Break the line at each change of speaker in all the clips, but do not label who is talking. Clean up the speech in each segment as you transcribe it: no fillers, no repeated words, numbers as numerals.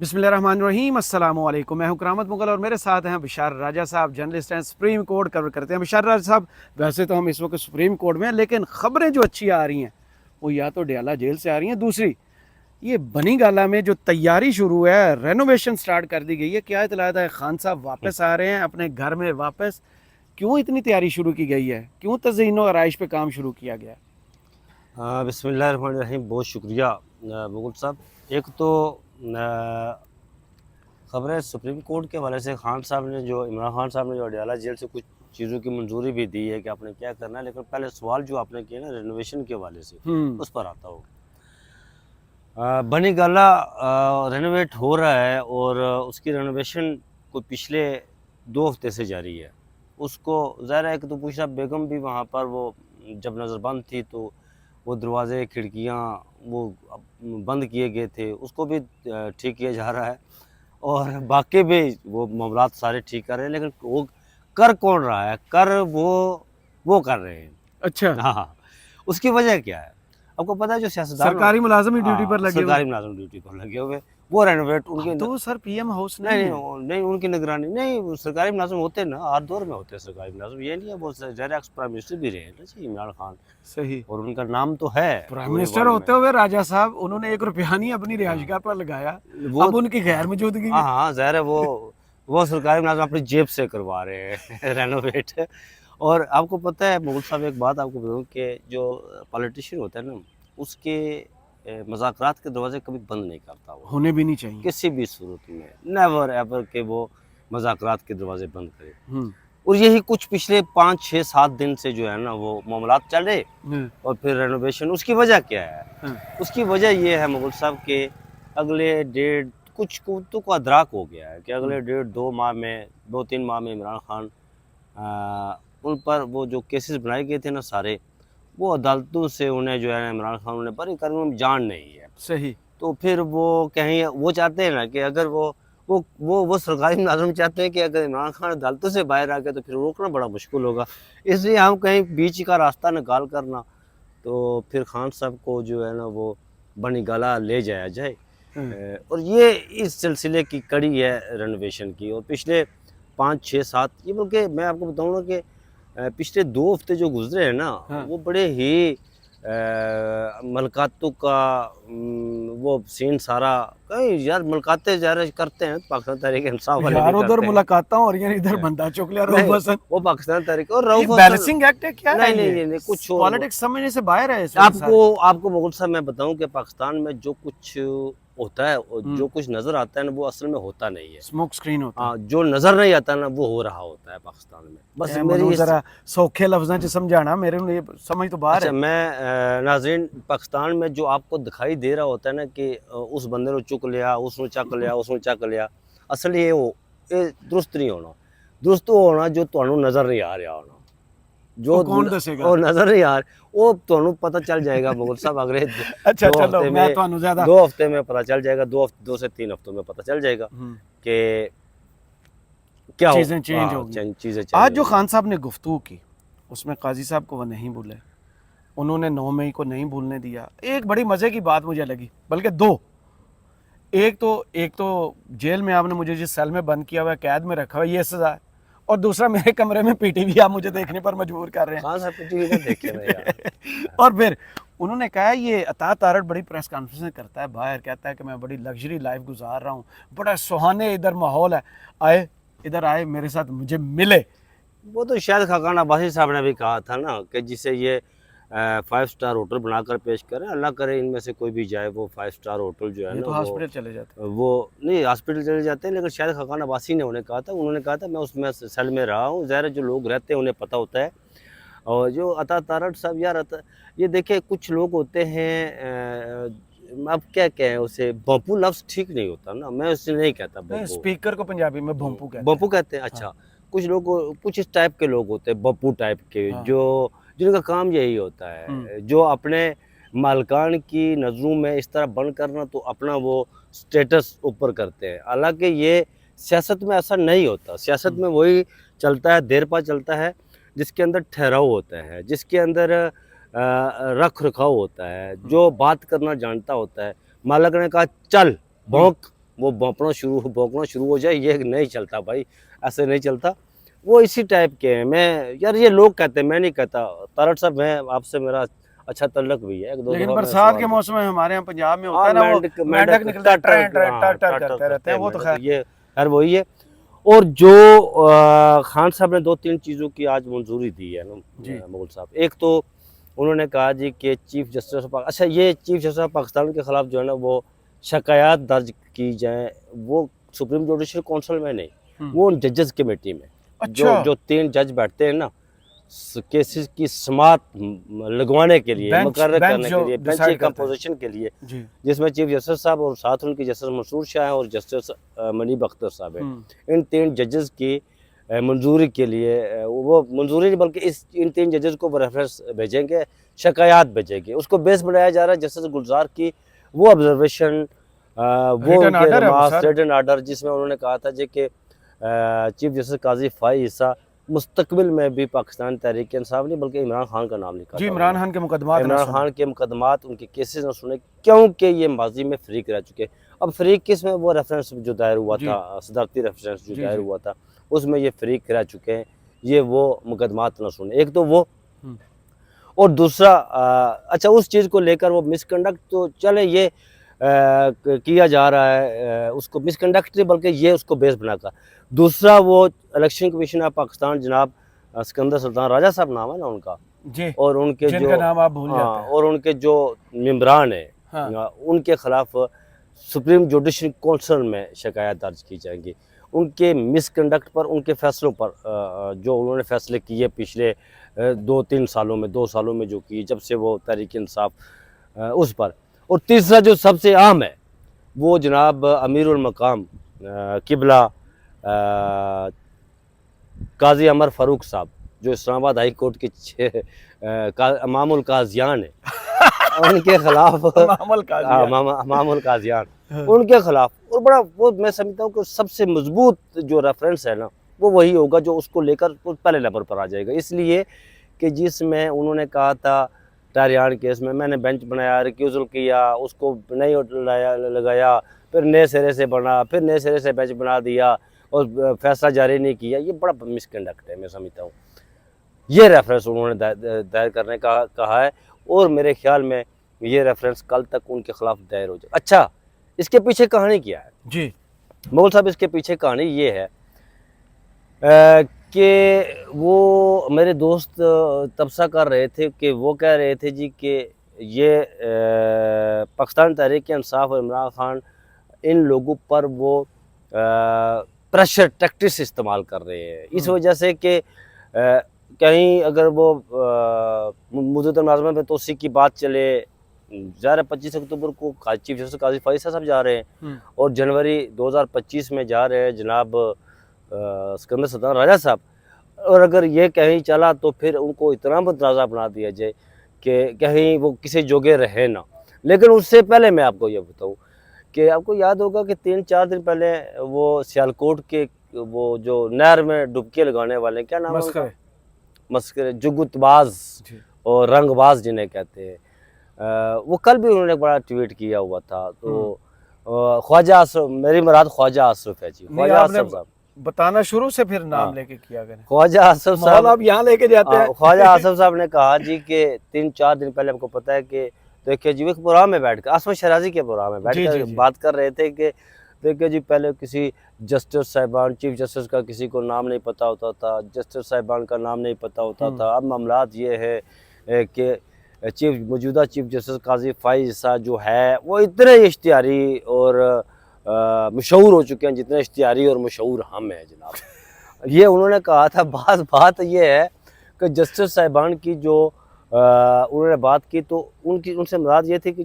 बिस्मिल्लाहिर्रहमानिर्रहीम अस्सलाम वालेकुम। मैं हूं करामत मुगल और मेरे साथ हैं बिशार राजा साहब, जर्नलिस्ट हैं, सुप्रीम कोर्ट कवर करते हैं। बिशार राजा साहब, वैसे तो हम इस वक्त सुप्रीम कोर्ट में हैं, लेकिन खबरें जो अच्छी आ रही हैं वो या तो डयाला जेल से आ रही हैं, दूसरी ये बनी गाला में जो तैयारी शुरू है, रेनोवेशन स्टार्ट कर दी गई है। क्या इतलात है? खान साहब वापस आ रहे हैं अपने घर में वापस। क्यों इतनी तैयारी शुरू की गई है? क्यों तज़हीन और आराइश पे काम शुरू किया गया है?
बिस्मिल्लाहिर्रहमानिर्रहीम। बहुत शुक्रिया मुगल साहब। एक तो ख़बरें सुप्रीम कोर्ट के हवाले से खान साहब ने जो इमरान खान साहब ने जो अडयाला जेल से कुछ चीज़ों की मंजूरी भी दी है कि आपने क्या करना है, लेकिन पहले सवाल जो आपने किया ना रेनोवेशन के हवाले से उस पर आता हो। बनी गाला रेनोवेट हो रहा है और उसकी रेनोवेशन को पिछले 2 हफ्ते से जारी है। उसको ज़ाहिर है कि तो पूछा बेगम भी वहाँ पर वो जब नज़रबंद थी तो वो दरवाज़े खिड़कियाँ वो बंद किए गए थे, उसको भी ठीक किया जा रहा है और बाकी भी वो मामलात सारे ठीक कर रहे हैं। लेकिन वो कर कौन रहा है? कर वो कर रहे हैं।
अच्छा,
हाँ, हाँ। उसकी वजह क्या है? आपको पता है जो सियासतदान
सरकारी मुलाजिम ही ड्यूटी पर
हाँ,
लगे हुए
सरकारी मुलाज़िम ड्यूटी पर लगे हुए, वो रेनोवेट
अब
उनके
तो
न
वो सर पीएम हाउस
नहीं,
नहीं
नहीं,
है।
नहीं उनकी निगरानी नहीं, वो सरकारी मुलाज़िम होते हैं ना, हर दौर में होते हैं सरकारी मुलाज़िम। ये नहीं है वो ज़ाहिर एक्स प्राइम मिनिस्टर भी रहे हैं ना जी इमरान खान
सही।
और उनका नाम तो है
प्राइम
पूरे
मिनिस्टर
वर्ल्ड में।
होते हुए राजा साहब उन्होंने ₹1 नहीं अपनी
हाँ,
रिहाइशगाह पर लगाया।
वो
अब उनकी गैर मौजूदगी
हाँ,
में
हाँ, ज़ाहिर है वो सरकारी मुलाज़िम अपनी जेब से करवा रहे हैं रेनोवेट। और आपको पता है मुग़ल साहब एक बात आपको बताऊँ कि जो पॉलिटिशियन होता है ना, उसके मज़ाकरात के दरवाज़े कभी बंद नहीं करता वो,
होने भी नहीं चाहिए।
किसी भी सूरत में, नेवर एवर कि वो मज़ाकरात के दरवाज़े बंद करे।
हुँ,
और यही कुछ पिछले 5, 6, 7 दिन से जो है ना वो मामलात चल रहे
हुँ,
और फिर रेनोवेशन उसकी वजह क्या है?
हुँ,
उसकी वजह ये है मुग़ल साहब के अगले डेढ़ कुछ कुत्तों को अदराक हो गया है कि
हुँ।
अगले डेढ़ 2 माह में 2-3 माह में इमरान खान उन पर वो जो केसेस बनाए गए थे ना सारे, वो अदालतों से उन्हें जो है ना इमरान खान उन्हें बरी करने में जान नहीं है।
सही।
तो फिर वो कहीं वो चाहते हैं ना कि अगर वो सरकारी मुलाज़िम चाहते हैं कि अगर इमरान खान अदालतों से बाहर आ गए तो फिर रोकना बड़ा मुश्किल होगा। इसलिए हम कहीं बीच का रास्ता निकाल कर ना तो फिर खान साहब को जो है ना वो बनी गाला ले जाया जाए।
हुँ,
और ये इस सिलसिले की कड़ी है रेनोवेशन की और पिछले 5, 6, 7 ये बल्कि मैं आपको बताऊँ ना कि पिछले 2 हफ्ते जो गुज़रे हैं ना,
हाँ।
वो बड़े ही मुलाकातों का वो सीन सारा कहीं यार मुलाकातें ज़ाहिर है करते हैं, पाकिस्तान तहरीक-ए-इंसाफ वाले भी
यार उधर
करते हैं।
मुलाकातां हो रही हैं, इधर बंदा चुगलिया रऊफ
नहीं,
हसन।
वो पाकिस्तान तहरीक और
ये
रऊफ हसन
बैलेंसिंग एक्ट है, क्या है
नहीं, नहीं,
ये?
नहीं, नहीं, कुछ और
पॉलिटिक्स समझने से बाहर है इस वक़्त
आपको
सारे।
आपको मुग़ल साहब मैं बताऊँ कि पाकिस्तान में जो कुछ होता है और
हुँ,
जो कुछ नज़र आता है ना, वो असल में होता नहीं है।
स्मोक स्क्रीन होता है।
हाँ, जो नज़र नहीं आता ना, वो हो रहा होता है पाकिस्तान में। बस
ए
मेरी
मनु
इस
ज़रा सौखे लफ्ज़ां च समझाना, मेरे लिए समझ तो बाहर
अच्छा
है।
मैं नाज़रीन पाकिस्तान में जो आपको दिखाई दे रहा होता है ना कि उस बंदे ने चुक लिया, उसने चक लिया, उसने चक लिया, असल ये दुरुस्त नहीं होना। दुरुस्त वो होना जो तुहानू नज़र नहीं आ रहा होना।
वो
जो
कौन
न
दसेगा?
ਉਹ ਨਜ਼ਰ नहीं आ वो ਤੁਹਾਨੂੰ पता चल जाएगा मुग़ल साहब अगले
अच्छा
2
चलो,
हफ्ते
मैं
में
तुहानू ज़्यादा
2 हफ्ते में पता चल जाएगा, 2 से 3 हफ्तों में पता चल जाएगा
हुँ,
कि क्या हो
चीज़ें चेंज
हाँ,
होगी।
चेंज चीज़ें चेंज
आज जो
होंगी।
खान साहब ने गुफ्तगू की, उसमें काज़ी साहब को वो नहीं भूले। उन्होंने 9 मई को नहीं भूलने दिया। एक बड़ी मज़े की बात मुझे लगी, बल्कि 2। एक तो जेल में आपने मुझे जिस सेल में बंद किया हुआ है, कैद में रखा हुआ है, ये सज़ा है। और दूसरा मेरे कमरे में पीटीवी आप मुझे देखने पर मजबूर कर रहे
खान साहब की टीवी ना देखे ना यार।
हैं। और फिर उन्होंने कहा ये अता तारड़ बड़ी प्रेस कॉन्फ्रेंस करता है बाहर, कहता है कि मैं बड़ी लग्जरी लाइफ गुजार रहा हूँ, बड़ा सुहाने इधर माहौल है। इधर आए मेरे साथ मुझे मिले।
वो तो शायद खाकान अब्बासी साहब ने भी कहा था ना कि जिसे ये 5 स्टार होटल बनाकर पेश करें, अल्लाह करे इनमें से कोई भी जाए वो 5 स्टार होटल जो है
ये
ना
तो हॉस्पिटल चले जाते
वो नहीं हॉस्पिटल चले जाते हैं, लेकिन शायद खाकान अब्बासी ने उन्होंने कहा था मैं उसमें सेल में रहा हूँ, ज़ाहिर है जो लोग रहते हैं उन्हें पता होता है। और जो अता तारड़ साहब यार ये देखिए कुछ लोग होते हैं अब क्या कहें उसे बप्पू लफ्ज़ ठीक नहीं होता ना, मैं उसे नहीं कहता
हैं।
बप्पू।
स्पीकर को पंजाबी में भोंपू कहते
बप्पू
हैं।
कहते हैं
हाँ,
अच्छा। कुछ लोग कुछ इस टाइप के लोग होते हैं बप्पू टाइप के
हाँ।
जो जिनका काम यही होता
हुँ,
है, जो अपने मालिकान की नज़रों में इस तरह बंद करना तो अपना वो स्टेटस ऊपर करते हैं। हालाँकि ये सियासत में ऐसा नहीं होता, सियासत
हुँ,
में वही चलता है, देरपा चलता है, जिसके अंदर ठहराव होता है, जिसके अंदर रख-रखाव होता है,
हुँ,
जो बात करना जानता होता है। मालिक ने कहा चल
हुँ,
भौंक, वो भौंकना शुरू हो जाए, ये नहीं चलता भाई, ऐसे नहीं चलता। वो इसी टाइप के हैं। मैं यार, ये लोग कहते हैं, मैं नहीं कहता। तारड़ साहब, मैं आपसे मेरा अच्छा तल्लक भी है, एक दो
लेकिन
दफा मैं
बरसात के
सवाल
मौसम में हमारे यहाँ पंजाब में होता
हाँ,
है ना, वो मेंढक निकलता है, टर टर टर टर करते रहते हैं, वो तो खैर
ये यार वही है। और जो खान साहब ने 2-3 चीज़ों की आज मंजूरी दी है ना
जी।
मुगल साहब, एक तो उन्होंने कहा जी कि चीफ जस्टिस ऑफ अच्छा, ये चीफ जस्टिस ऑफ पाकिस्तान के खिलाफ जो है ना वो शिकायत दर्ज की जाए, वो सुप्रीम जुडिशल काउंसिल में नहीं, वो जजेस कमेटी में।
अच्छा।
जो 3 जज बैठते हैं ना केसेस की समात लगवाने के लिए, मुकर्रर करने के लिए, बेंच की कंपोजिशन के लिए, जिसमें चीफ जस्टिस साहब और साथ उनके जस्टिस मंसूर शाह हैं और जस्टिस मनीब अख्तर साहब हैं। इन 3 जजेस की मंजूरी के लिए, वो मंजूरी नहीं बल्कि इन 3 जजेस को रेफरेंस भेजेंगे, शिकायत भेजेंगे, उसको बेस बनाया जा रहा है जस्टिस गुलजार की वो ऑब्जर्वेशन, वो उनके रिमार्क्स, रिटन आर्डर, जिसमें उन्होंने कहा था जी कि चीफ जस्टिस काजी फाई ईसा मुस्तकबिल में भी पाकिस्तान तहरीक इंसाफ नहीं बल्कि इमरान खान का नाम लिखा
जी, इमरान खान के मुकदमात,
इमरान खान के मुकदमात, उनके केसेस न सुने, क्योंकि ये माजी में फरीक रह चुके। अब फरीक किस में, वो रेफरेंस जो दायर हुआ था, सदारती रेफरेंस जो दायर हुआ था, उसमें ये फरीक रह चुके हैं, ये वो मुकदमात न सुने। एक तो वो, और दूसरा अच्छा, उस चीज़ को लेकर वो मिसकंडक्ट तो चले, ये किया जा रहा है, उसको मिसकंडक्ट नहीं बल्कि ये उसको बेस बनाकर। दूसरा, वो इलेक्शन कमीशन ऑफ पाकिस्तान जनाब सिकंदर सुल्तान राजा साहब नाम है ना उनका
जी,
और उनके
जिनका नाम आप भूल जाते हैं,
और उनके जो मेंबरान है उनके खिलाफ सुप्रीम जुडिशल काउंसिल में शिकायत दर्ज की जाएंगी, उनके मिसकंडक्ट पर, उनके फैसलों पर, जो उन्होंने फैसले किए पिछले 2-3 सालों में, 2 सालों में जो किए जब से वो तहरीक इंसाफ, उस पर। और तीसरा जो सबसे अहम है वो जनाब अमीरुल मकाम किबला काजी अमर फारूक साहब, जो इस्लामाबाद हाई कोर्ट के इमामुल काजियान है, उनके खिलाफ इमामुल काजियान, उनके खिलाफ। और बड़ा वो मैं समझता हूँ कि सबसे मजबूत जो रेफरेंस है ना वो वही होगा जो उसको लेकर पहले लेवल पर आ जाएगा, इसलिए कि जिसमें उन्होंने कहा था टारियान केस में मैंने बेंच बनाया, रिक्यूजल किया, उसको नहीं लगाया, फिर नए सिरे से बना, फिर नए सिरे से बेंच बना दिया और फैसला जारी नहीं किया, ये बड़ा मिसकंडक्ट है। मैं समझता हूँ ये रेफरेंस उन्होंने दायर करने का कहा है और मेरे ख्याल में ये रेफरेंस कल तक उनके खिलाफ दायर हो जाए। अच्छा, इसके पीछे कहानी क्या है
जी
मुगल साहब? इसके पीछे कहानी ये है कि वो मेरे दोस्त तबसा कर रहे थे कि वो कह रहे थे जी कि ये पाकिस्तान तहरीक इंसाफ और इमरान खान इन लोगों पर वो प्रेशर टैक्टिक्स इस्तेमाल कर रहे हैं, इस वजह से कि कहीं अगर वो मौजूदा मुलाजमत में तोसी की बात चले, ज़ाहिर 25 अक्टूबर को चीफ जस्टिस काजी फाइसा साहब जा रहे हैं और जनवरी 2025 में जा रहे हैं जनाब सिकंदर सुल्तान राजा साहब, और अगर ये कहीं चला तो फिर उनको इतना मुतनाज़ा बना दिया जाए कि कहीं वो किसी जोगे रहे ना। लेकिन उससे पहले मैं आपको ये बताऊँ कि आपको याद होगा कि 3-4 दिन पहले वो सियालकोट के वो जो नहर में डुबकी लगाने वाले, क्या नाम है, मस्करे, जुगतबाज और रंगबाज जिन्हें कहते हैं, वो कल भी उन्होंने एक बड़ा ट्वीट किया हुआ था। तो ख्वाजा आसफ, मेरी मुराद ख्वाजा आसफ है जी, ख्वाजा आसफ साहब,
बताना शुरू से फिर नाम लेके किया करें।
ख्वाजा आसफ साहब
आप यहाँ लेके जाते हैं।
ख्वाजा आसफ साहब ने कहा जी कि 3-4 दिन पहले हमको पता है कि देखिए जी एक प्रोग्राम में बैठ कर, आसफ शराजी के प्रोग्राम में बैठ कर बात कर रहे थे कि देखिए जी पहले किसी जस्टिस साहिबान, चीफ जस्टिस का किसी को नाम नहीं पता होता था, जस्टिस साहिबान का नाम नहीं पता होता था, अब मामलात ये है कि मौजूदा चीफ जस्टिस काजी फाइसा जो है वो इतने इश्तिहारी और मशहूर हो चुके हैं जितने इश्तिहारी और मशहूर हम हैं जनाब। ये उन्होंने कहा था। बात ये है कि जस्टिस साहिबान की जो उन्होंने बात की तो उनसे मुराद ये थी कि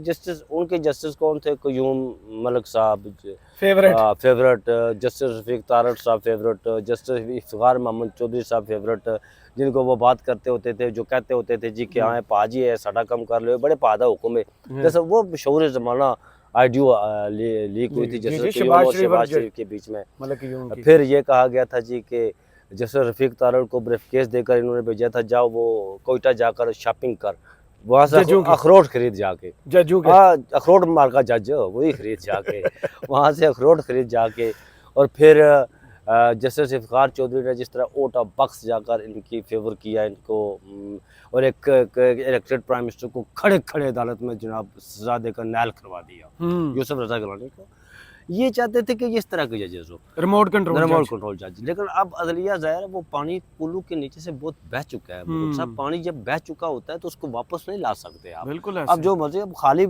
उनके जस्टिस कौन थे, क़य्यूम मलिक साहब फेवरेट, जस्टिस रफीक तारड़ साहब फेवरेट, जस्टिस इफ्तिखार मोहम्मद चौधरी साहब फेवरेट, जिनको वो बात करते होते थे, जो कहते होते थे जी कि हाँ पाजी है साडा कम कर लो, बड़े पादा हुक्म है, जैसे वो मशहूर ज़माना आइडियो लीक हुई थी जैसे शहबाज शरीफ के बीच में। फिर ये कहा गया था जी कि जैसे रफ़ीक तारड़ को ब्रीफकेस देकर इन्होंने भेजा था, जाओ वो कोयटा जाकर शॉपिंग कर, वहाँ से
जजों की?
अखरोट खरीद जाके,
जजों के?
हाँ अखरोट मार का जज वही खरीद जाके वहाँ से अखरोट खरीद जाके, और फिर जस्टिस इफ्तिखार चौधरी ने जिस तरह ओट ऑफ बक्स जाकर इनकी फेवर किया इनको, और एक इलेक्टेड प्राइम मिनिस्टर को खड़े खड़े अदालत में जनाब सजा देकर नायल करवा दिया, यूसुफ रजा गिलानी को। ये चाहते थे कि इस तरह के जजेस हो,
रिमोट कंट्रोल
जज। लेकिन अब अदलिया ज़ाहिर है वो पानी पुल्लू के नीचे से बहुत बह चुका है, सब पानी जब बह चुका होता है तो उसको वापस नहीं ला सकते आप।
बिल्कुल
अब जो मर्जी, अब खाली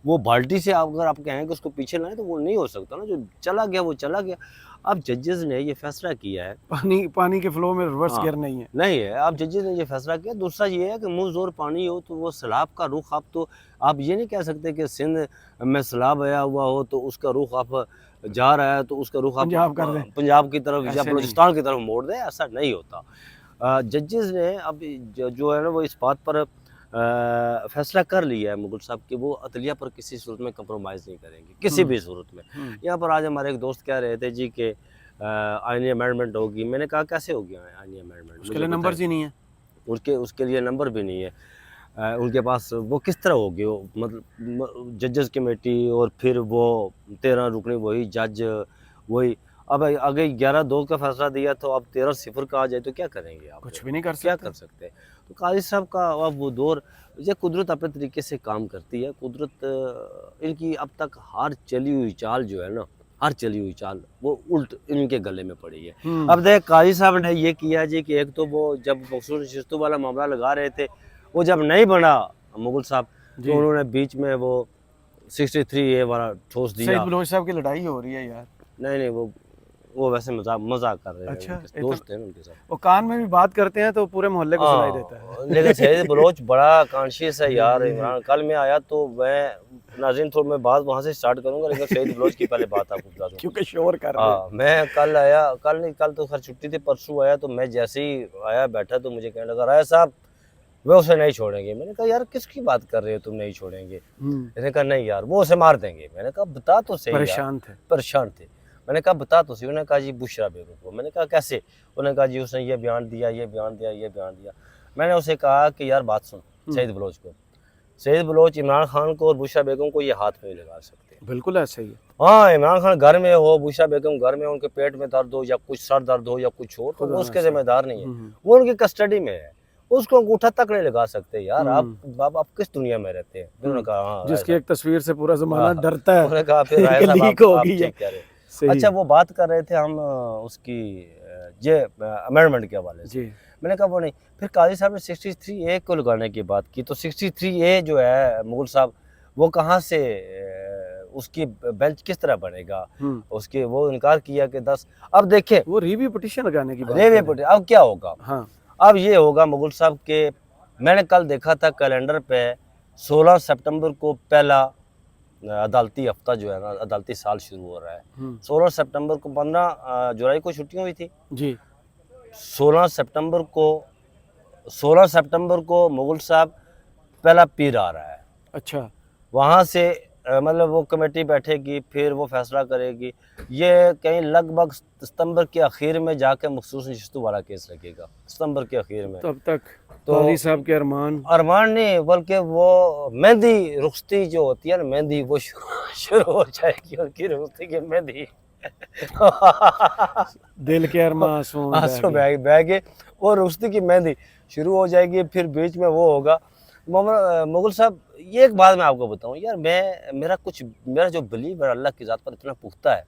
वो बाल्टी से अगर आप कहें कि उसको पीछे लाएं तो वो नहीं हो सकता ना, जो चला गया वो चला गया। अब जजेस ने ये फैसला किया है,
पानी के फ्लो में रिवर्स गियर नहीं है।
नहीं है। अब जजेस ने ये फैसला किया। दूसरा ये है कि मुँह जोर पानी हो तो वो सैलाब का रुख, आप ये नहीं कह सकते कि सिंध में सैलाब आया हुआ हो तो उसका रुख आप जा रहा है तो उसका रुख आप
पंजाब कर दें,
पंजाब की तरफ या
ऐसे
बलूचिस्तान की तरफ मोड़ दें, ऐसा नहीं होता। जजेस ने अब जो है ना वो इस बात पर फैसला कर लिया है मुगल साहब कि वो अदलिया पर किसी सूरत में कंप्रोमाइज़ नहीं करेंगे, किसी भी सूरत में। यहाँ पर आज हमारे एक दोस्त कह रहे थे जी कि आईनी अमेंडमेंट होगी। मैंने कहा कैसे होगी आईनी अमेंडमेंट,
उसके लिए नंबर ही नहीं है,
उसके लिए नंबर भी नहीं है। उनके पास वो किस तरह होगी, वो मतलब जजेस कमेटी और फिर वो 13 रुकनी वही जज वही। अब अगर 11-2 का फैसला दिया तो अब 13-0 का आ जाए तो क्या करेंगे आप?
कुछ भी नहीं कर सकते।
क्या कर सकते? तो काजी साहब का अब वो दौर, ये कुदरत अपने तरीके से काम करती है। कुदरत इनकी अब तक हर चली हुई चाल जो है ना, हर चली हुई चाल वो उल्ट इनके गले में पड़ी है। अब देख काजी साहब ने ये किया जी कि एक तो वो जब मखसूस नशिस्तों वाला मामला लगा रहे थे, वो जब नहीं बना मुगल साहब तो उन्होंने बीच में वो 63A वाला ठोस दिया।
सईद बलोच साहब की लड़ाई हो रही है यार।
नहीं वो वैसे मजाक कर रहे हैं।
अच्छा,
दोस्त हैं उनके साथ।
वो कान में भी बात करते हैं तो पूरे मोहल्ले को सुनाई देता है।
लेकिन सईद बलोच बड़ा कॉन्शियस है यार इमरान। कल मैं आया तो मैं नाज़रीन थोड़ा मैं बात वहाँ से स्टार्ट करूँगा, लेकिन सईद बलोच की पहले बात आपको बता दूँ
क्योंकि शोर कर रहे हैं।
मैं कल आया, कल तो खैर छुट्टी थी, परसों आया तो मैं जैसे ही आया बैठा तो मुझे कहने लगा राय साहब वो उसे नहीं छोड़ेंगे। मैंने कहा यार किसकी बात कर रहे हो तुम, नहीं छोड़ेंगे? मैंने कहा नहीं यार वो उसे मार देंगे। मैंने कहा बता तो सही। परेशान थे। मैंने कहा बता तो सही। उन्होंने कहा जी बुशरा बेगम को। मैंने कहा कैसे? उन्होंने कहा जी उसने ये बयान दिया। मैंने उसे कहा कि यार बात सुन, सईद बलोच इमरान खान को और बुशरा बेगम को ये हाथ में नहीं लगा सकते।
बिल्कुल ऐसा ही है।
हाँ, इमरान खान घर में हो, बुशरा बेगम घर में हो, उनके पेट में दर्द हो या कुछ सर दर्द हो या कुछ हो तो वो उसके जिम्मेदार नहीं है, वो उनकी कस्टडी में है, उसको अंगूठा तक नहीं लगा सकते यार। आप किस दुनिया में रहते हैं? उन्होंने कहा हाँ,
जिसकी एक तस्वीर से पूरा जमाना डरता है।
उन्होंने कहा फिर राय साहब आप ठीक कह रहे। अच्छा वो बात कर रहे थे हम उसकी ये अमेंडमेंट के हवाले से। मैंने कहा वो नहीं। फिर काजी साहब ने 63A को लगाने की बात की तो 63A जो है मुगल साहब वो कहाँ से उसकी बेंच किस तरह बनेगा, उसके वो इनकार किया कि 10। अब देखें
वो रिव्यू पिटीशन लगाने की बात,
अब क्या होगा?
हाँ।
अब ये होगा मुगल साहब के, मैंने कल देखा था कैलेंडर पे 16 सितंबर को पहला अदालती हफ्ता जो है ना, अदालती साल शुरू हो रहा है। 16 सितंबर को 15 जुलाई को छुट्टियां हुई थी जी। 16 सितंबर को मुगल साहब पहला पीर आ रहा है। अच्छा, वहाँ से मतलब वो कमेटी बैठेगी, फिर वो फैसला करेगी। ये कहीं लगभग सितंबर के आखिर में जाके मखसूस नशिस्तों वाला केस लगेगा, सितंबर के आखिर में। तब तक तो काजी साहब के अरमान नहीं बल्कि वो मेहंदी रुखसती जो होती है ना, मेहंदी वो शुरू हो जाएगी, उनकी रुखसती की मेहंदी दिल के आंसू बह गए और रुखसती की मेहंदी शुरू हो जाएगी। फिर बीच में वो होगा मुगल साहब। ये एक बात मैं आपको बताऊं यार, मेरा जो बिलीव है अल्लाह की ज़ात पर इतना पुख्ता है,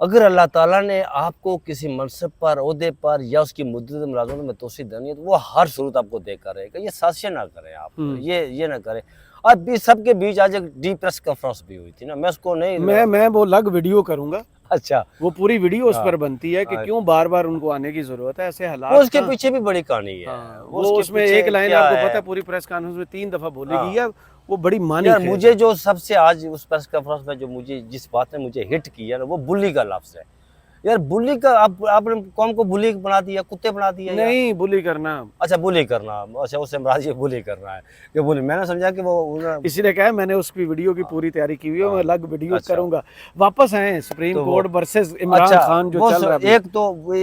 अगर अल्लाह ताला ने आपको किसी मनसब पर, ओहदे पर या उसकी मुद्दत मुलाज़मत में तोसी देनी है तो वो हर सूरत आपको देकर रहेगा। ये साजिशें ना करें आप, ये ना करें। अब भी सबके बीच आज एक डी प्रेस कॉन्फ्रेंस भी हुई थी ना, मैं उसको नहीं मैं वो अलग वीडियो करूंगा। अच्छा, वो पूरी वीडियो उस पर बनती है कि क्यों बार बार उनको आने की जरूरत है, ऐसे हालात। उसके पीछे भी बड़ी कहानी है। वो उसमें एक लाइन आपको पता है पूरी प्रेस कॉन्फ्रेंस में 3 दफा बोली गई है, वो बड़ी मानी है। मुझे जो सबसे आज उस प्रेस कॉन्फ्रेंस में जो मुझे जिस बात ने मुझे हिट किया ना, वो बुली का लफ्ज़ है यार। बुली का आपने कौम को बुली बना दिया, कुत्ते बना दिया। नहीं बुली करना, अच्छा बुली करना, अच्छा उससे मुराद ये बुली करना है कि बुली। मैंने समझा कि वो इसीलिए कहा मैंने उसकी वीडियो की पूरी तैयारी की हुई है, मैं अलग वीडियो करूंगा। वापस आए supreme court versus Imran Khan जो चल रहा है।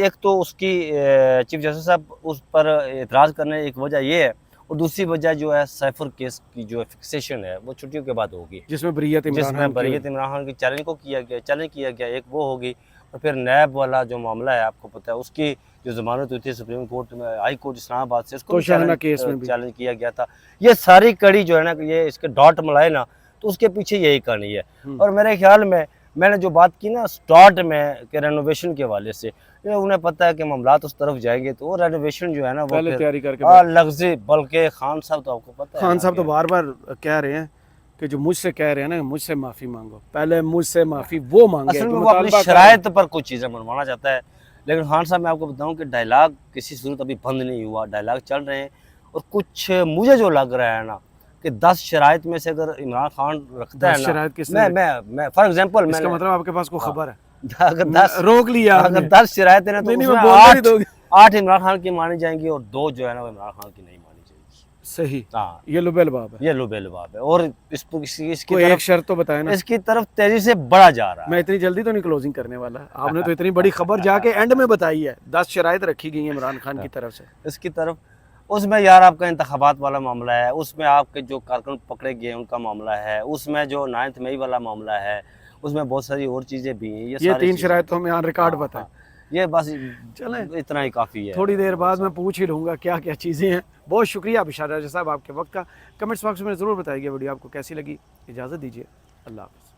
एक तो उसकी चीफ जस्टिस साहब उस पर एतराज़ करने एक वजह ये है, और दूसरी वजह जो है साइफर केस की जो फिक्सेशन है वो छुट्टियों के बाद होगी,
जिसमें बरीयत इमरान खान
जिसमें
की
बरीयत इमरान खान की चैलेंज किया गया, एक वो होगी। और फिर नैब वाला जो मामला है आपको पता है, उसकी जो जमानत हुई थी सुप्रीम कोर्ट में, हाई कोर्ट इस्लामाबाद से, उसको
तोशाखाना केस में भी
चैलेंज किया गया था। ये सारी कड़ी जो है ना, ये इसके डॉट मिलाए ना, तो उसके पीछे यही कहानी है। और मेरे ख्याल में मैंने जो बात की ना स्टार्ट में कि रेनोवेशन के हवाले से, ये उन्हें पता है कि मामलात उस तरफ जाएंगे, तो वो रेनोवेशन जो है ना वो
पहले
फिर
तैयारी करके
लग्जी, बल्कि खान साहब तो आपको पता है
खान
ना
साहब तो
कि-
बार बार कह रहे हैं कि जो मुझसे कह रहे हैं ना, मुझसे माफ़ी मांगो, पहले मुझसे माफ़ी वो मांगे
असल में
जो
वो अपनी
मुतालबा कर
शराइत पर कुछ चीज़ें मनवाना चाहता है। लेकिन खान साहब मैं आपको बताऊं कि डायलॉग किसी सूरत अभी बंद नहीं हुआ, डायलॉग चल रहे हैं। और कुछ मुझे जो लग रहा है ना कि 10 शराइत में से अगर इमरान खान रखता
10
है
शराइत
ना,
किसने
मैं फॉर एग्जांपल
इसका
मैंने
मतलब आपके पास कोई खबर है?
अगर 10
रोक लिया
अगर
आपने।
10 शराइत है ना, तो
नहीं,
उसमें
मैं बोलने नहीं दोगे।
8 इमरान खान की मानी जाएंगी और 2 जो है ना वो इमरान खान की नहीं मानी जाएगी।
सही,
हाँ,
ये लुबेल बाब है।
ये लुबेलबाब है। और इसकी
कोई एक
तरफ
शर्त तो बताए ना।
इसकी तरफ तेजी से बढ़ा जा रहा है।
मैं इतनी जल्दी तो नहीं क्लोजिंग करने वाला, आपने तो इतनी बड़ी खबर जाके एंड में बताई है। 10 शराइत रखी गई है इमरान खान की तरफ से।
इसकी तरफ उसमें यार आपका इंतखाबात वाला मामला है, उसमें आपके जो कारकुन पकड़े गए उनका मामला है, उसमें जो 9 मई वाला मामला है, उसमें बहुत सारी और चीज़ें भी हैं।
ये
सारी
3
चीज़ें-
शराइत तो हमें यहाँ रिकॉर्ड
हाँ,
बताएं।
हाँ, ये बस
चलें,
इतना ही काफ़ी है।
थोड़ी देर बाद मैं पूछ ही लूँगा क्या क्या चीज़ें हैं। बहुत शुक्रिया बिशार राजा साहब आपके वक्त का। कमेंट्स बॉक्स में ज़रूर बताइए वीडियो आपको कैसी लगी। इजाज़त दीजिए, अल्लाह हाफ़िज़।